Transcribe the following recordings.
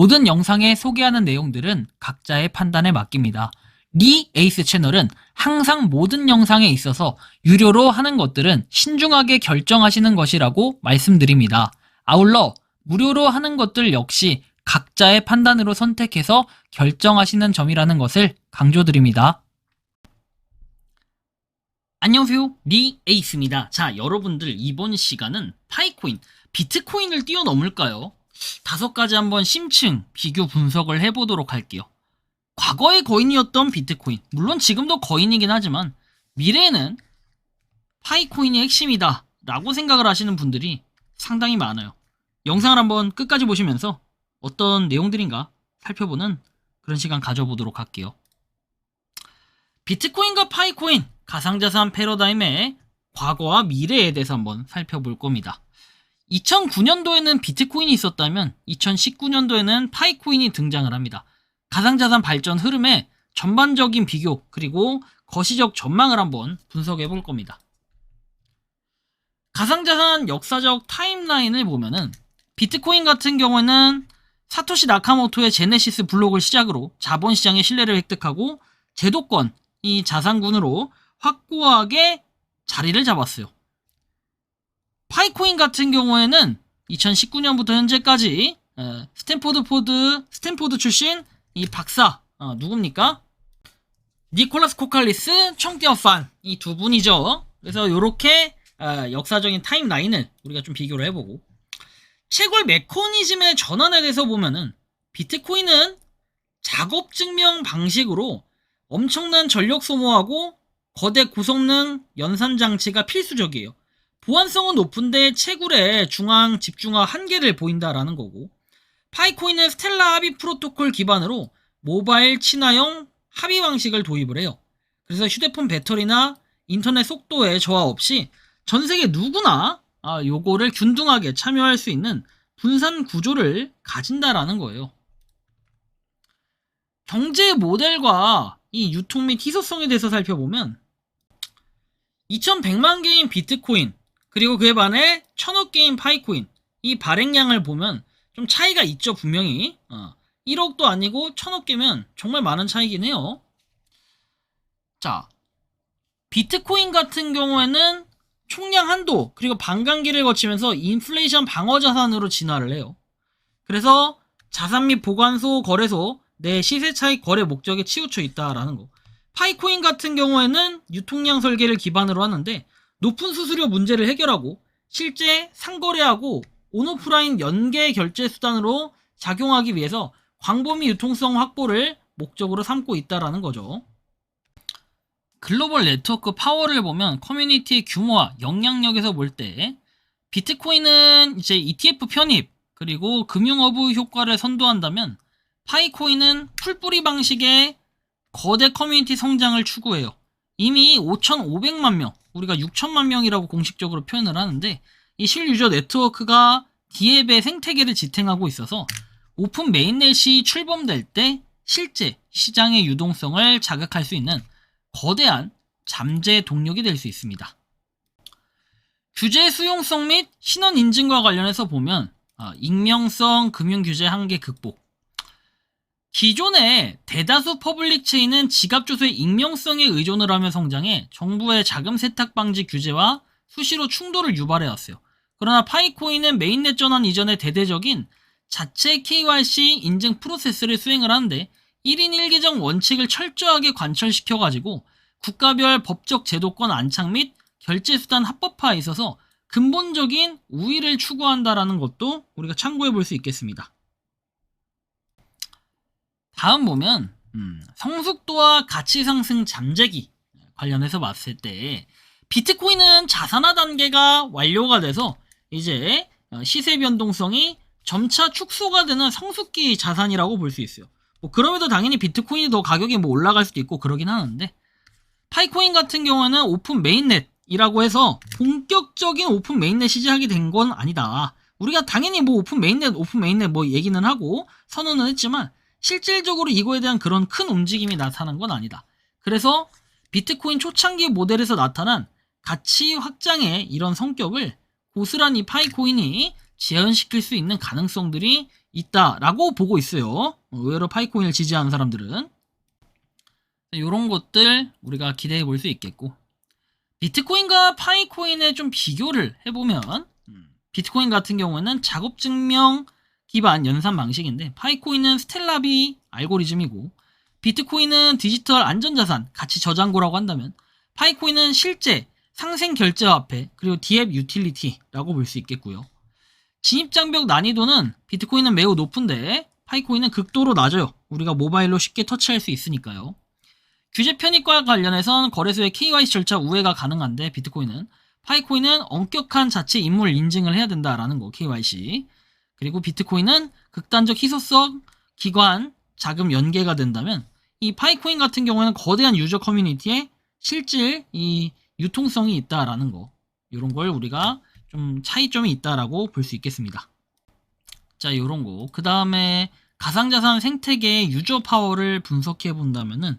모든 영상에 소개하는 내용들은 각자의 판단에 맡깁니다. 리 에이스 채널은 항상 모든 영상에 있어서 유료로 하는 것들은 신중하게 결정하시는 것이라고 말씀드립니다. 아울러 무료로 하는 것들 역시 각자의 판단으로 선택해서 결정하시는 점이라는 것을 강조드립니다. 안녕하세요, 리 에이스입니다. 자, 여러분들 이번 시간은 파이코인, 비트코인을 뛰어넘을까요? 5가지 한번 심층 비교 분석을 해보도록 할게요. 과거의 거인이었던 비트코인, 물론 지금도 거인이긴 하지만 미래에는 파이코인이 핵심이다 라고 생각을 하시는 분들이 상당히 많아요. 영상을 한번 끝까지 보시면서 어떤 내용들인가 살펴보는 그런 시간 가져보도록 할게요. 비트코인과 파이코인, 가상자산 패러다임의 과거와 미래에 대해서 한번 살펴볼 겁니다. 2009년도에는 비트코인이 있었다면 2019년도에는 파이코인이 등장을 합니다. 가상자산 발전 흐름의 전반적인 비교 그리고 거시적 전망을 한번 분석해 볼 겁니다. 가상자산 역사적 타임라인을 보면은 비트코인 같은 경우에는 사토시 나카모토의 제네시스 블록을 시작으로 자본시장의 신뢰를 획득하고 제도권, 이 자산군으로 확고하게 자리를 잡았어요. 파이코인 같은 경우에는 2019년부터 현재까지 스탠포드 출신 이 박사 누굽니까? 니콜라스 코칼리스, 총티어판 이 두 분이죠. 그래서 이렇게 역사적인 타임라인을 우리가 좀 비교를 해보고 채굴 메커니즘의 전환에 대해서 보면은 비트코인은 작업 증명 방식으로 엄청난 전력 소모하고 거대 고성능 연산 장치가 필수적이에요. 보안성은 높은데 채굴의 중앙 집중화 한계를 보인다라는 거고, 파이코인은 스텔라 합의 프로토콜 기반으로 모바일 친화형 합의 방식을 도입을 해요. 그래서 휴대폰 배터리나 인터넷 속도에 저하 없이 전 세계 누구나 요거를 균등하게 참여할 수 있는 분산 구조를 가진다라는 거예요. 경제 모델과 이 유통 및 희소성에 대해서 살펴보면 2100만 개인 비트코인 그리고 그에 반해 1000억 개인 파이코인 이 발행량을 보면 좀 차이가 있죠. 분명히 1억도 아니고 1000억 개면 정말 많은 차이긴 해요. 자, 비트코인 같은 경우에는 총량 한도 그리고 반감기를 거치면서 인플레이션 방어 자산으로 진화를 해요. 그래서 자산 및 보관소, 거래소 내 시세 차익 거래 목적에 치우쳐 있다라는 거. 파이코인 같은 경우에는 유통량 설계를 기반으로 하는데 높은 수수료 문제를 해결하고 실제 상거래하고 온오프라인 연계 결제 수단으로 작용하기 위해서 광범 위 유통성 확보를 목적으로 삼고 있다라는 거죠. 글로벌 네트워크 파워를 보면 커뮤니티의 규모와 영향력에서 볼 때 비트코인은 이제 ETF 편입 그리고 금융허브 효과를 선도한다면 파이코인은 풀뿌리 방식의 거대 커뮤니티 성장을 추구해요. 이미 5,500만 명, 우리가 6천만 명이라고 공식적으로 표현을 하는데 이 실유저 네트워크가 디앱의 생태계를 지탱하고 있어서 오픈 메인넷이 출범될 때 실제 시장의 유동성을 자극할 수 있는 거대한 잠재 동력이 될 수 있습니다. 규제 수용성 및 신원 인증과 관련해서 보면 익명성 금융규제 한계 극복. 기존의 대다수 퍼블릭 체인은 지갑 주소의 익명성에 의존을 하며 성장해 정부의 자금 세탁 방지 규제와 수시로 충돌을 유발해왔어요. 그러나 파이코인은 메인넷 전환 이전의 대대적인 자체 KYC 인증 프로세스를 수행을 하는데 1인 1계정 원칙을 철저하게 관철시켜가지고 국가별 법적 제도권 안착 및 결제수단 합법화에 있어서 근본적인 우위를 추구한다라는 것도 우리가 참고해 볼 수 있겠습니다. 다음 보면 성숙도와 가치 상승 잠재기 관련해서 봤을 때 비트코인은 자산화 단계가 완료가 돼서 이제 시세 변동성이 점차 축소가 되는 성숙기 자산이라고 볼 수 있어요. 그럼에도 당연히 비트코인이 더 가격이 올라갈 수도 있고 그러긴 하는데 파이코인 같은 경우는 오픈 메인넷이라고 해서 본격적인 오픈 메인넷 시작이 된 건 아니다. 우리가 당연히 오픈 메인넷 얘기는 하고 선언은 했지만 실질적으로 이거에 대한 그런 큰 움직임이 나타난 건 아니다. 그래서 비트코인 초창기 모델에서 나타난 가치 확장의 이런 성격을 고스란히 파이코인이 재현시킬 수 있는 가능성들이 있다라고 보고 있어요. 의외로 파이코인을 지지하는 사람들은. 이런 것들 우리가 기대해 볼 수 있겠고, 비트코인과 파이코인의 좀 비교를 해보면, 비트코인 같은 경우에는 작업증명 기반 연산 방식인데, 파이코인은 스텔라비 알고리즘이고, 비트코인은 디지털 안전자산 가치 저장고라고 한다면, 파이코인은 실제 상생 결제화폐 그리고 디앱 유틸리티라고 볼 수 있겠고요. 진입장벽 난이도는 비트코인은 매우 높은데 파이코인은 극도로 낮아요. 우리가 모바일로 쉽게 터치할 수 있으니까요. 규제 편입과 관련해선 거래소의 KYC 절차 우회가 가능한데 비트코인은, 파이코인은 엄격한 자체 인물 인증을 해야 된다라는 거, KYC. 그리고 비트코인은 극단적 희소성 기관 자금 연계가 된다면, 이 파이코인 같은 경우에는 거대한 유저 커뮤니티에 실질 이 유통성이 있다라는 거, 이런 걸 우리가 좀 차이점이 있다라고 볼 수 있겠습니다. 자, 이런 거. 그 다음에 가상자산 생태계의 유저 파워를 분석해 본다면은,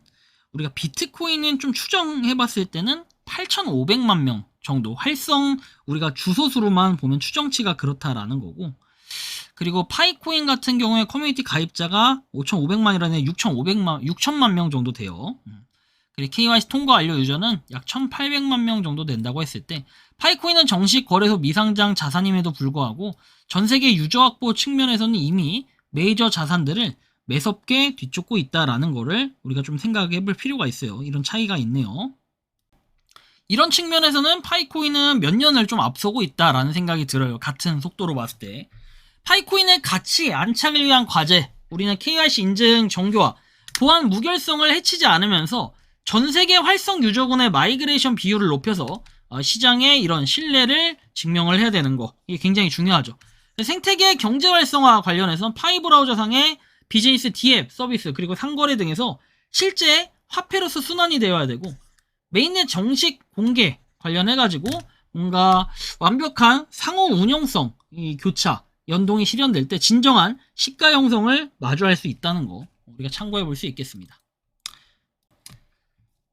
우리가 비트코인은 좀 추정해 봤을 때는 8,500만 명 정도, 활성 우리가 주소수로만 보면 추정치가 그렇다라는 거고, 그리고 파이코인 같은 경우에 커뮤니티 가입자가 5,500만이라는 6,500만 명 정도 돼요. 그리고 KYC 통과 완료 유저는 약 1,800만 명 정도 된다고 했을 때, 파이코인은 정식 거래소 미상장 자산임에도 불구하고 전 세계 유저 확보 측면에서는 이미 메이저 자산들을 매섭게 뒤쫓고 있다라는 거를 우리가 좀 생각해 볼 필요가 있어요. 이런 차이가 있네요. 이런 측면에서는 파이코인은 몇 년을 좀 앞서고 있다라는 생각이 들어요. 같은 속도로 봤을 때. 파이코인의 가치 안착을 위한 과제, 우리는 KYC 인증 정교화, 보안 무결성을 해치지 않으면서 전 세계 활성 유저군의 마이그레이션 비율을 높여서 시장에 이런 신뢰를 증명을 해야 되는 거, 이게 굉장히 중요하죠. 생태계 경제 활성화 관련해서 파이 브라우저상의 비즈니스 디앱 서비스 그리고 상거래 등에서 실제 화폐로서 순환이 되어야 되고, 메인넷 정식 공개 관련해가지고 뭔가 완벽한 상호 운영성, 이 교차, 연동이 실현될 때 진정한 시가 형성을 마주할 수 있다는 거, 우리가 참고해 볼 수 있겠습니다.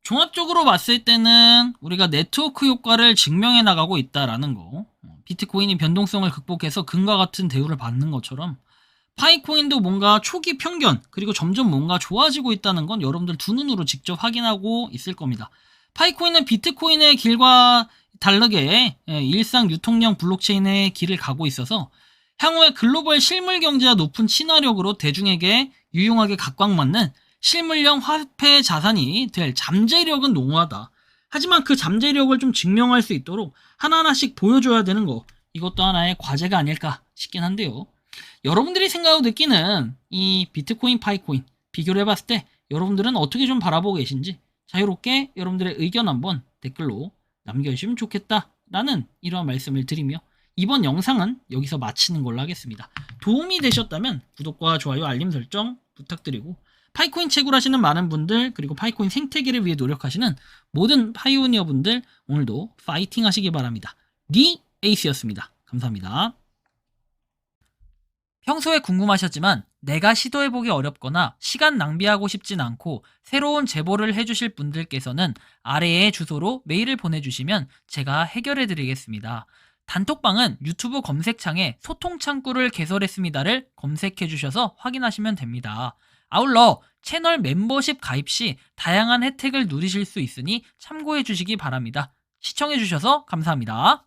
종합적으로 봤을 때는 우리가 네트워크 효과를 증명해 나가고 있다라는 거, 비트코인이 변동성을 극복해서 금과 같은 대우를 받는 것처럼 파이코인도 뭔가 초기 편견 그리고 점점 뭔가 좋아지고 있다는 건 여러분들 두 눈으로 직접 확인하고 있을 겁니다. 파이코인은 비트코인의 길과 다르게 일상 유통형 블록체인의 길을 가고 있어서 향후에 글로벌 실물 경제와 높은 친화력으로 대중에게 유용하게 각광받는 실물형 화폐 자산이 될 잠재력은 농후하다. 하지만 그 잠재력을 좀 증명할 수 있도록 하나하나씩 보여줘야 되는 거, 이것도 하나의 과제가 아닐까 싶긴 한데요. 여러분들이 생각하고 느끼는 이 비트코인, 파이코인 비교를 해봤을 때 여러분들은 어떻게 좀 바라보고 계신지 자유롭게 여러분들의 의견 한번 댓글로 남겨주시면 좋겠다라는 이러한 말씀을 드리며, 이번 영상은 여기서 마치는 걸로 하겠습니다. 도움이 되셨다면 구독과 좋아요, 알림 설정 부탁드리고, 파이코인 채굴하시는 많은 분들, 그리고 파이코인 생태계를 위해 노력하시는 모든 파이오니어 분들, 오늘도 파이팅 하시기 바랍니다. 리 에이스였습니다. 감사합니다. 평소에 궁금하셨지만 내가 시도해보기 어렵거나 시간 낭비하고 싶진 않고 새로운 제보를 해주실 분들께서는 아래의 주소로 메일을 보내주시면 제가 해결해드리겠습니다. 단톡방은 유튜브 검색창에 소통창구를 개설했습니다를 검색해주셔서 확인하시면 됩니다. 아울러 채널 멤버십 가입 시 다양한 혜택을 누리실 수 있으니 참고해 주시기 바랍니다. 시청해 주셔서 감사합니다.